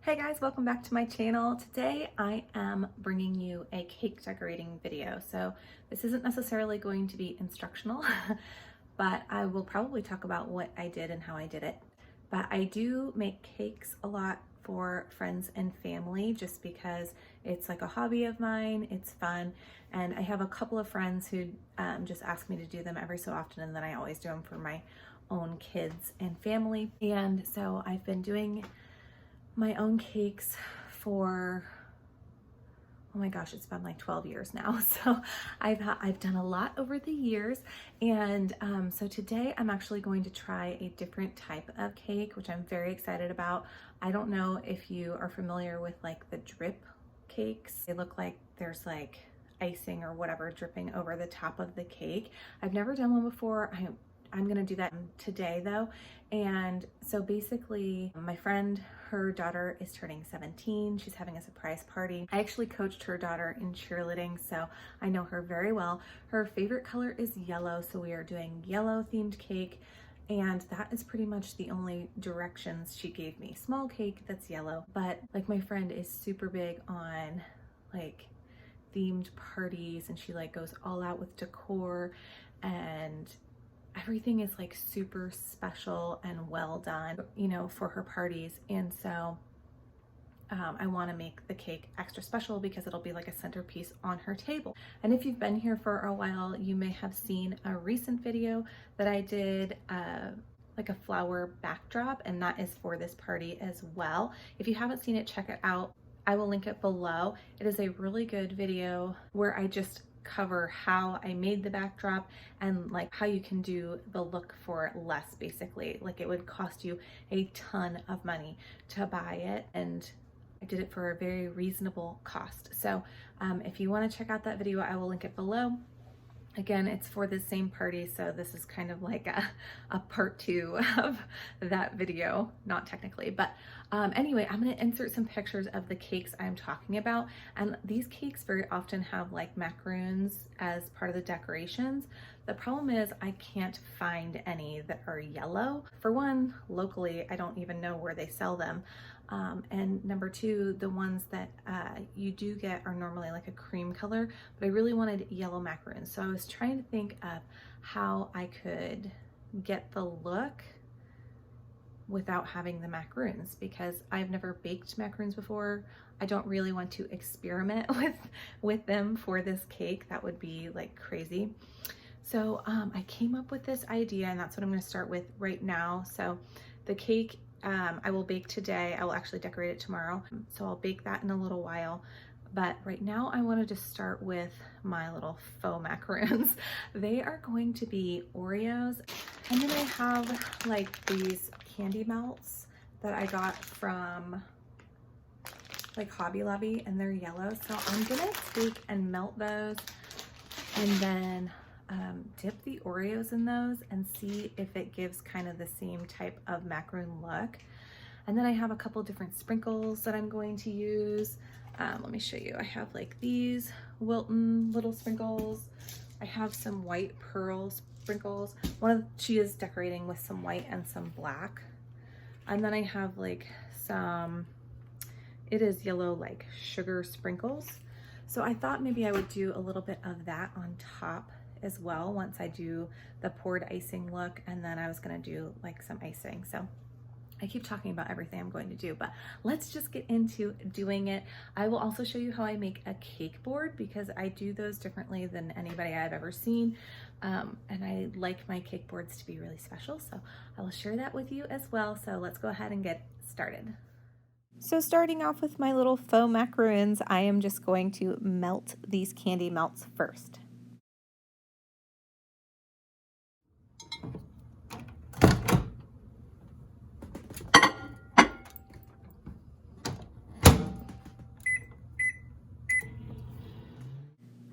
Hey guys, welcome back to my channel. Today I am bringing you a cake decorating video. So this isn't necessarily going to be instructional, but I will probably talk about what I did and how I did it. But I do make cakes a lot for friends and family just because it's like a hobby of mine, it's fun, and I have a couple of friends who just ask me to do them every so often, and then I always do them for my own kids and family. And so I've been doing my own cakes for, oh my gosh, it's been like 12 years now. So I've done a lot over the years. And so today I'm actually going to try a different type of cake, which I'm very excited about. I don't know if you are familiar with like the drip cakes. They look like there's like icing or whatever dripping over the top of the cake. I've never done one before. I'm gonna do that today though. And so basically my friend, her daughter is turning 17. She's having a surprise party. I actually coached her daughter in cheerleading, so I know her very well. Her favorite color is yellow, so we are doing yellow themed cake. And that is pretty much the only directions she gave me. Small cake that's yellow, but like my friend is super big on like themed parties, and she like goes all out with decor, and everything is like super special and well done, you know, for her parties. And so I want to make the cake extra special because it'll be like a centerpiece on her table. And if you've been here for a while, you may have seen a recent video that I did like a flower backdrop, and that is for this party as well. If you haven't seen it, check it out. I will link it below. It is a really good video where I just cover how I made the backdrop and like how you can do the look for less. Basically, like it would cost you a ton of money to buy it, and I did it for a very reasonable cost. So if you want to check out that video, I will link it below. Again, it's for the same party, so this is kind of like a part two of that video, not technically, but anyway, I'm gonna insert some pictures of the cakes I'm talking about, and these cakes very often have like macaroons as part of the decorations. The problem is I can't find any that are yellow. For one, locally, I don't even know where they sell them. And number two, the ones that you do get are normally like a cream color, but I really wanted yellow macaroons. So I was trying to think of how I could get the look without having the macaroons, because I've never baked macaroons before. I don't really want to experiment with them for this cake. That would be like crazy. So I came up with this idea, and that's what I'm going to start with right now. So the cake I will bake today. I will actually decorate it tomorrow. So I'll bake that in a little while. But right now I wanted to start with my little faux macarons. They are going to be Oreos. And then I have like these candy melts that I got from like Hobby Lobby, and they're yellow. So I'm gonna take and melt those and then dip the Oreos in those and see if it gives kind of the same type of macaroon look. And then I have a couple different sprinkles that I'm going to use. Let me show you. I have like these Wilton little sprinkles. I have some white pearl sprinkles. She is decorating with some white and some black. And then I have like some, it is yellow like sugar sprinkles. So I thought maybe I would do a little bit of that on top as well once I do the poured icing look, and then I was gonna do like some icing. So I keep talking about everything I'm going to do, but let's just get into doing it. I will also show you how I make a cake board, because I do those differently than anybody I've ever seen. And I like my cake boards to be really special, so I will share that with you as well. So let's go ahead and get started. So starting off with my little faux macaroons, I am just going to melt these candy melts first.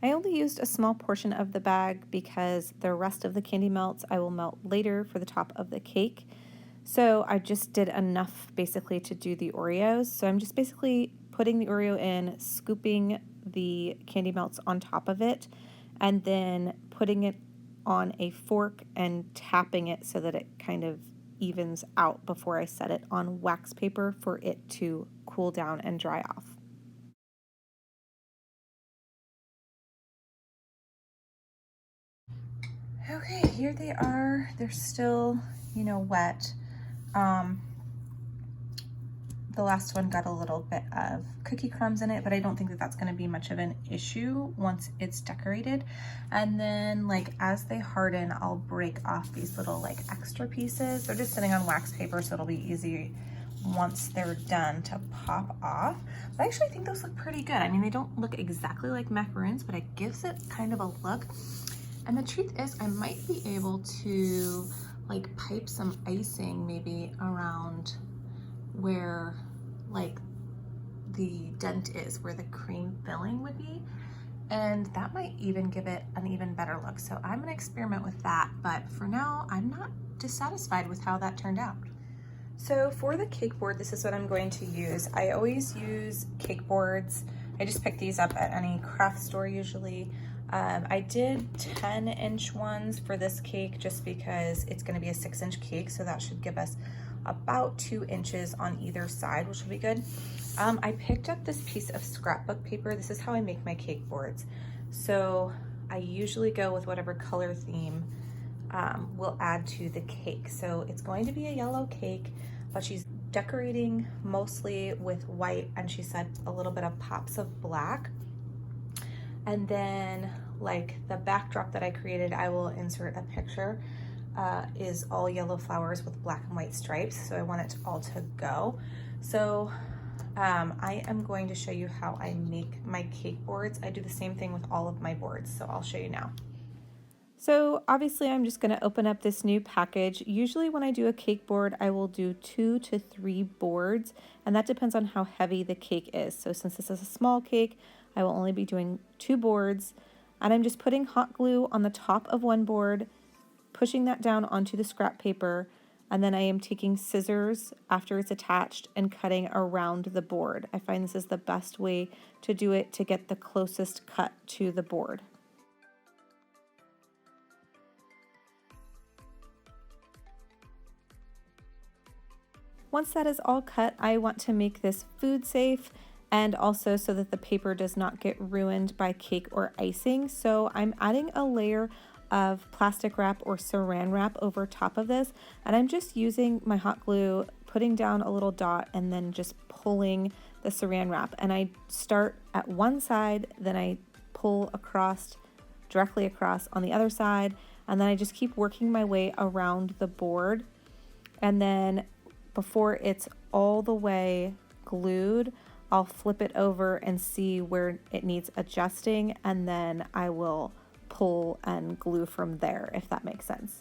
I only used a small portion of the bag because the rest of the candy melts I will melt later for the top of the cake. So I just did enough basically to do the Oreos. So I'm just basically putting the Oreo in, scooping the candy melts on top of it, and then putting it on a fork and tapping it so that it kind of evens out before I set it on wax paper for it to cool cool down and dry off. Okay, here they are. They're still, you know, wet. The last one got a little bit of cookie crumbs in it, but I don't think that that's going to be much of an issue once it's decorated. And then like as they harden, I'll break off these little like extra pieces. They're just sitting on wax paper, so it'll be easy once they're done to pop off. But I actually think those look pretty good. I mean, they don't look exactly like macaroons, but it gives it kind of a look. And the truth is, I might be able to like pipe some icing maybe around where like the dent is, where the cream filling would be, and that might even give it an even better look. So I'm gonna experiment with that, but for now I'm not dissatisfied with how that turned out. So for the cake board, this is what I'm going to use. I always use cake boards. I just pick these up at any craft store usually. I did 10-inch ones for this cake just because it's going to be a 6-inch cake, so that should give us about 2 inches on either side, which will be good. I picked up this piece of scrapbook paper. This is how I make my cake boards. So I usually go with whatever color theme will add to the cake. So it's going to be a yellow cake, but she's decorating mostly with white, and she said a little bit of pops of black. And then like the backdrop that I created, I will insert a picture, is all yellow flowers with black and white stripes. So I want it all to go. So I am going to show you how I make my cake boards. I do the same thing with all of my boards, so I'll show you now. So obviously I'm just going to open up this new package. Usually when I do a cake board, I will do 2 to 3 boards, and that depends on how heavy the cake is. So since this is a small cake, I will only be doing 2 boards, and I'm just putting hot glue on the top of one board, pushing that down onto the scrap paper, and then I am taking scissors after it's attached and cutting around the board. I find this is the best way to do it to get the closest cut to the board. Once that is all cut, I want to make this food safe, and also so that the paper does not get ruined by cake or icing. So I'm adding a layer of plastic wrap or saran wrap over top of this, and I'm just using my hot glue, putting down a little dot, and then just pulling the saran wrap. And I start at one side, then I pull across, directly across on the other side, and then I just keep working my way around the board. And then before it's all the way glued, I'll flip it over and see where it needs adjusting, and then I will pull and glue from there, if that makes sense.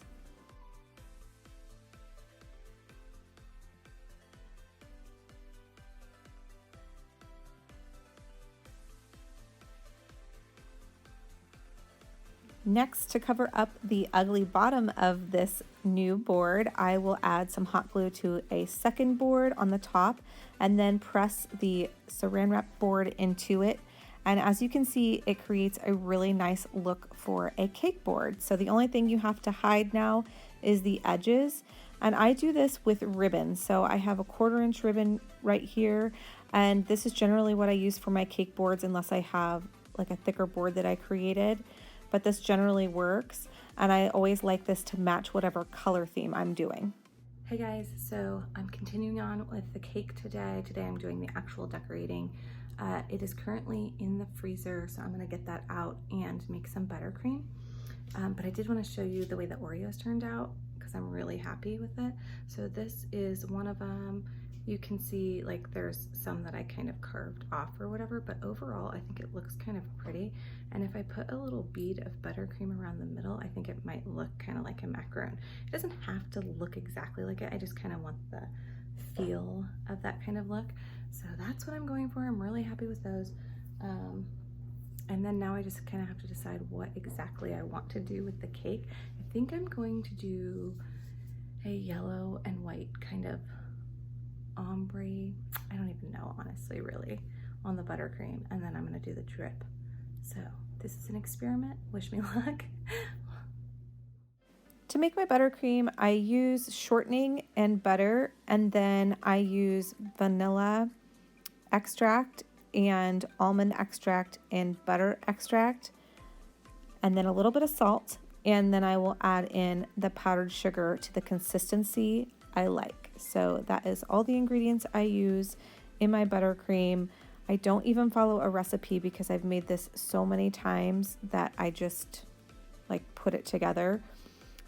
Next, to cover up the ugly bottom of this new board, I will add some hot glue to a second board on the top, and then press the saran wrap board into it. And as you can see, it creates a really nice look for a cake board. So the only thing you have to hide now is the edges. And I do this with ribbon. So I have a 1/4-inch ribbon right here. And this is generally what I use for my cake boards, unless I have like a thicker board that I created. But this generally works, and I always like this to match whatever color theme I'm doing. Hey guys, so I'm continuing on with the cake today. Today I'm doing the actual decorating. It is currently in the freezer, so I'm gonna get that out and make some buttercream. But I did wanna show you the way the Oreos turned out, because I'm really happy with it. So this is one of them. You can see like there's some that I kind of carved off or whatever, but overall I think it looks kind of pretty. And if I put a little bead of buttercream around the middle, I think it might look kind of like a macaron. It doesn't have to look exactly like it. I just kind of want the feel of that kind of look. So that's what I'm going for. I'm really happy with those. And then now I just kind of have to decide what exactly I want to do with the cake. I think I'm going to do a yellow and white kind of ombre, I don't even know honestly, really, on the buttercream, and then I'm gonna do the drip. So this is an experiment, wish me luck. To make my buttercream, I use shortening and butter, and then I use vanilla extract and almond extract and butter extract, and then a little bit of salt, and then I will add in the powdered sugar to the consistency I like. So that is all the ingredients I use in my buttercream. I don't even follow a recipe because I've made this so many times that I just like put it together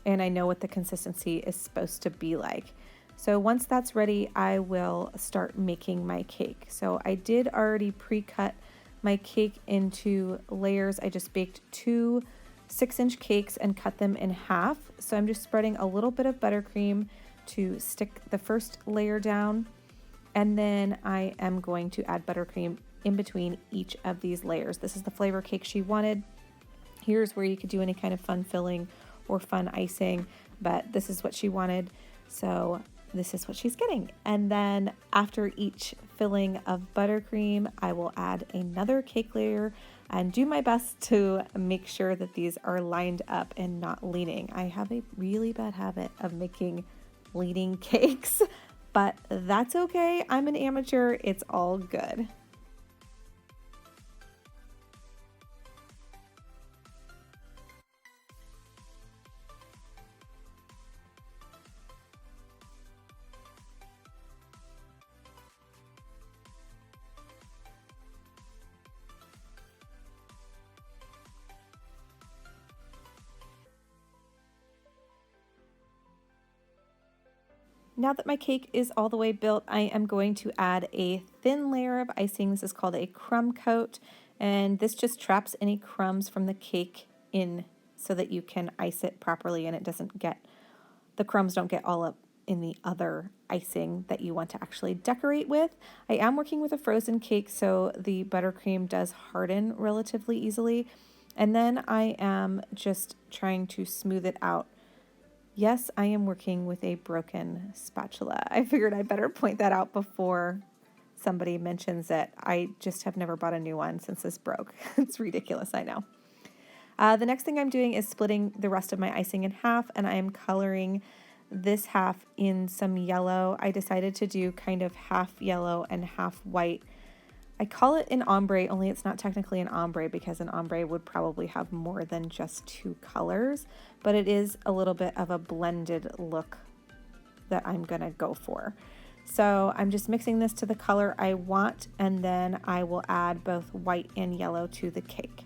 and I know what the consistency is supposed to be like. So once that's ready, I will start making my cake. So I did already pre-cut my cake into layers. I just baked 2 6-inch cakes and cut them in half. So I'm just spreading a little bit of buttercream to stick the first layer down. And then I am going to add buttercream in between each of these layers. This is the flavor cake she wanted. Here's where you could do any kind of fun filling or fun icing, but this is what she wanted. So this is what she's getting. And then after each filling of buttercream, I will add another cake layer and do my best to make sure that these are lined up and not leaning. I have a really bad habit of making leaning cakes, but that's okay. I'm an amateur. It's all good. Now that my cake is all the way built, I am going to add a thin layer of icing. This is called a crumb coat, and this just traps any crumbs from the cake in so that you can ice it properly and it doesn't get, the crumbs don't get all up in the other icing that you want to actually decorate with. I am working with a frozen cake, so the buttercream does harden relatively easily. And then I am just trying to smooth it out. Yes, I am working with a broken spatula. I figured I better point that out before somebody mentions it. I just have never bought a new one since this broke. It's ridiculous, I know. The next thing I'm doing is splitting the rest of my icing in half, and I am coloring this half in some yellow. I decided to do kind of half yellow and half white. I call it an ombre, only it's not technically an ombre because an ombre would probably have more than just 2 colors, but it is a little bit of a blended look that I'm gonna go for. So I'm just mixing this to the color I want, and then I will add both white and yellow to the cake.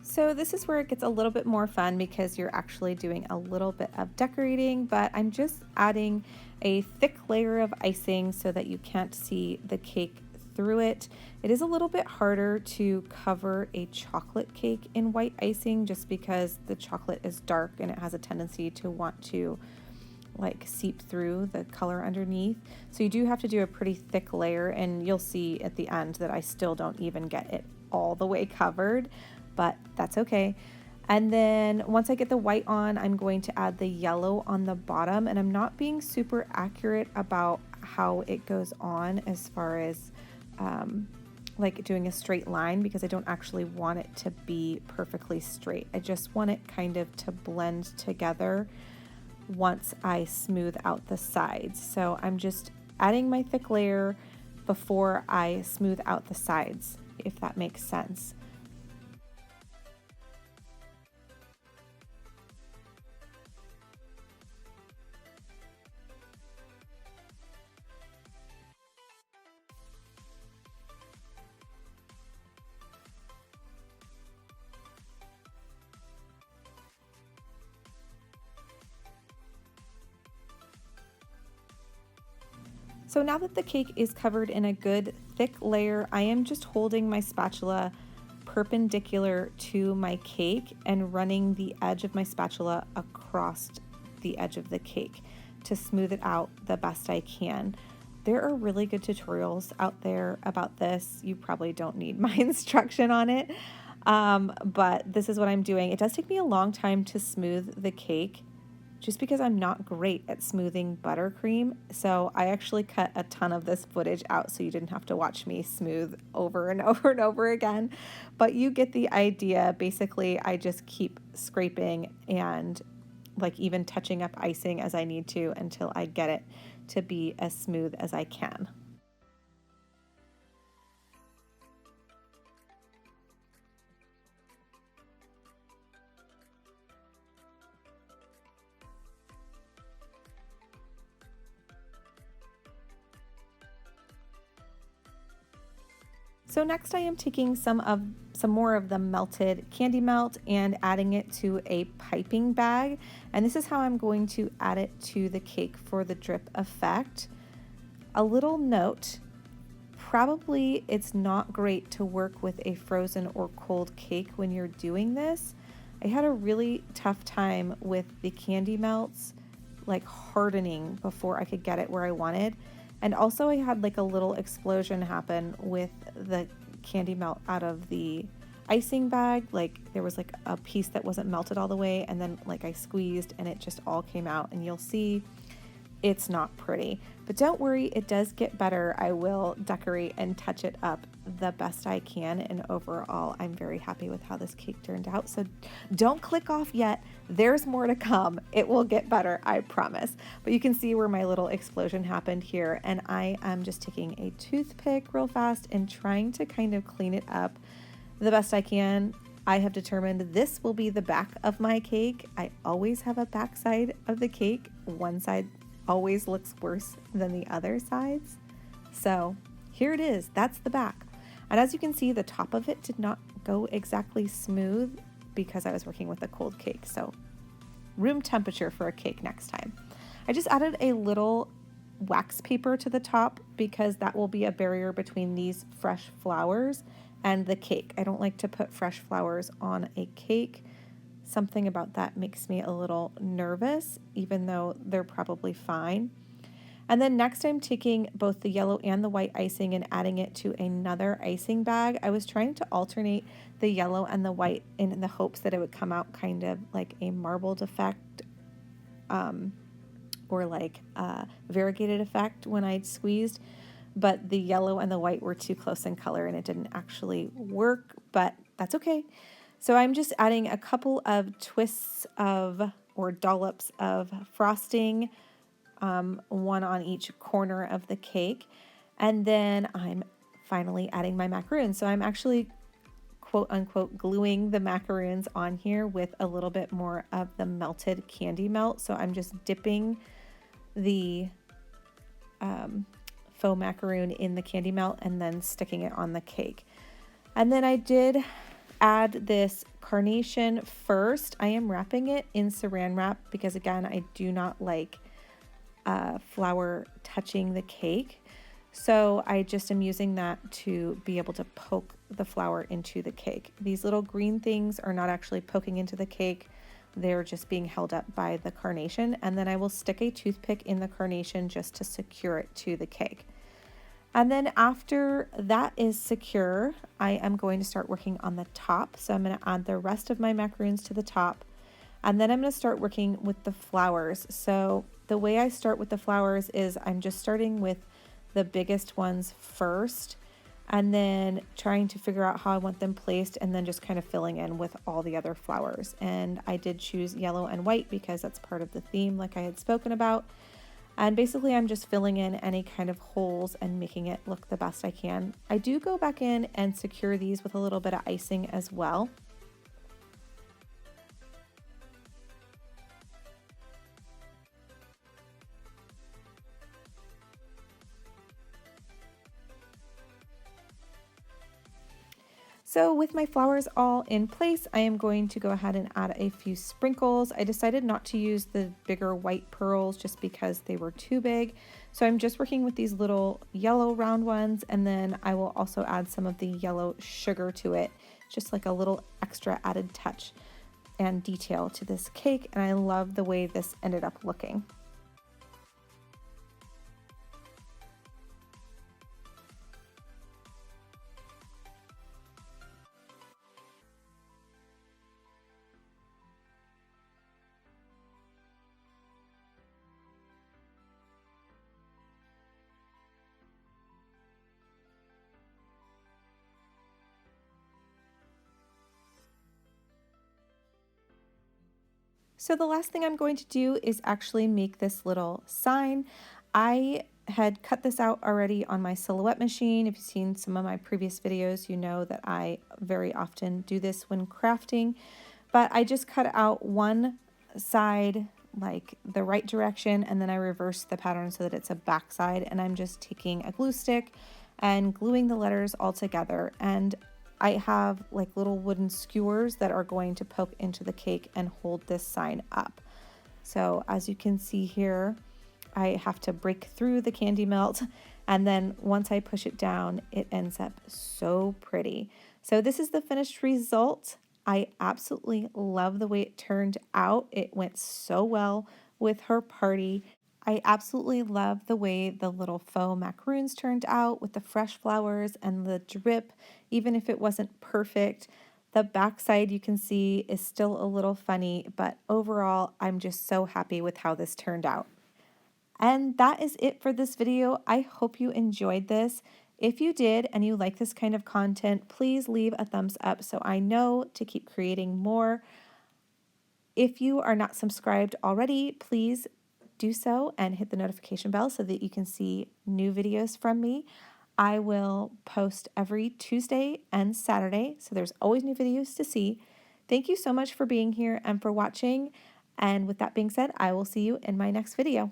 So this is where it gets a little bit more fun because you're actually doing a little bit of decorating, but I'm just adding a thick layer of icing so that you can't see the cake through it. It is a little bit harder to cover a chocolate cake in white icing just because the chocolate is dark and it has a tendency to want to like seep through the color underneath. So you do have to do a pretty thick layer, and you'll see at the end that I still don't even get it all the way covered, but that's okay. And then once I get the white on, I'm going to add the yellow on the bottom, and I'm not being super accurate about how it goes on as far as like doing a straight line because I don't actually want it to be perfectly straight. I just want it kind of to blend together once I smooth out the sides. So I'm just adding my thick layer before I smooth out the sides, if that makes sense. So now that the cake is covered in a good thick layer, I am just holding my spatula perpendicular to my cake and running the edge of my spatula across the edge of the cake to smooth it out the best I can. There are really good tutorials out there about this. You probably don't need my instruction on it, but this is what I'm doing. It does take me a long time to smooth the cake just because I'm not great at smoothing buttercream. So I actually cut a ton of this footage out so you didn't have to watch me smooth over and over and over again. But you get the idea. Basically, I just keep scraping and like even touching up icing as I need to until I get it to be as smooth as I can. So next I am taking some more of the melted candy melt and adding it to a piping bag. And this is how I'm going to add it to the cake for the drip effect. A little note, probably it's not great to work with a frozen or cold cake when you're doing this. I had a really tough time with the candy melts like hardening before I could get it where I wanted. And also I had like a little explosion happen with the candy melt out of the icing bag. Like there was like a piece that wasn't melted all the way, and then like I squeezed and it just all came out, and you'll see it's not pretty. But don't worry, it does get better. I will decorate and touch it up the best I can, and overall I'm very happy with how this cake turned out. So don't click off yet. There's more to come. It will get better, I promise. But you can see where my little explosion happened here, and I am just taking a toothpick real fast and trying to kind of clean it up the best I can. I have determined this will be the back of my cake. I always have a back side of the cake. One side always looks worse than the other sides. So here it is, that's the back. And as you can see, the top of it did not go exactly smooth because I was working with a cold cake. So room temperature for a cake next time. I just added a little wax paper to the top because that will be a barrier between these fresh flowers and the cake. I don't like to put fresh flowers on a cake. Something about that makes me a little nervous, even though they're probably fine. And then next I'm taking both the yellow and the white icing and adding it to another icing bag. I was trying to alternate the yellow and the white in the hopes that it would come out kind of like a marbled effect, or like a variegated effect when I squeezed, but the yellow and the white were too close in color and it didn't actually work, but that's okay. So I'm just adding a couple of twists of, or dollops of frosting, one on each corner of the cake. And then I'm finally adding my macaroons. So I'm actually quote unquote gluing the macaroons on here with a little bit more of the melted candy melt. So I'm just dipping the faux macaroon in the candy melt and then sticking it on the cake. And then I did add this carnation first. I am wrapping it in saran wrap because again, I do not like flour touching the cake. So I just am using that to be able to poke the flour into the cake. These little green things are not actually poking into the cake. They're just being held up by the carnation. And then I will stick a toothpick in the carnation just to secure it to the cake. And then after that is secure, I am going to start working on the top. So I'm going to add the rest of my macaroons to the top. And then I'm going to start working with the flowers. So the way I start with the flowers is I'm just starting with the biggest ones first, and then trying to figure out how I want them placed, and then just kind of filling in with all the other flowers. And I did choose yellow and white because that's part of the theme, like I had spoken about. And basically I'm just filling in any kind of holes and making it look the best I can. I do go back in and secure these with a little bit of icing as well. So with my flowers all in place, I am going to go ahead and add a few sprinkles. I decided not to use the bigger white pearls just because they were too big. So I'm just working with these little yellow round ones, and then I will also add some of the yellow sugar to it, just like a little extra added touch and detail to this cake. And I love the way this ended up looking. So the last thing I'm going to do is actually make this little sign. I had cut this out already on my silhouette machine. If you've seen some of my previous videos, you know that I very often do this when crafting. But I just cut out one side like the right direction, and then I reversed the pattern so that it's a back side, and I'm just taking a glue stick and gluing the letters all together. And I have like little wooden skewers that are going to poke into the cake and hold this sign up. So as you can see here, I have to break through the candy melt, and then once I push it down, it ends up so pretty. So this is the finished result. I absolutely love the way it turned out. It went so well with her party. I absolutely love the way the little faux macaroons turned out with the fresh flowers and the drip, even if it wasn't perfect. The backside you can see is still a little funny, but overall, I'm just so happy with how this turned out. And that is it for this video. I hope you enjoyed this. If you did and you like this kind of content, please leave a thumbs up so I know to keep creating more. If you are not subscribed already, please do so and hit the notification bell so that you can see new videos from me. I will post every Tuesday and Saturday, so there's always new videos to see. Thank you so much for being here and for watching. And with that being said, I will see you in my next video.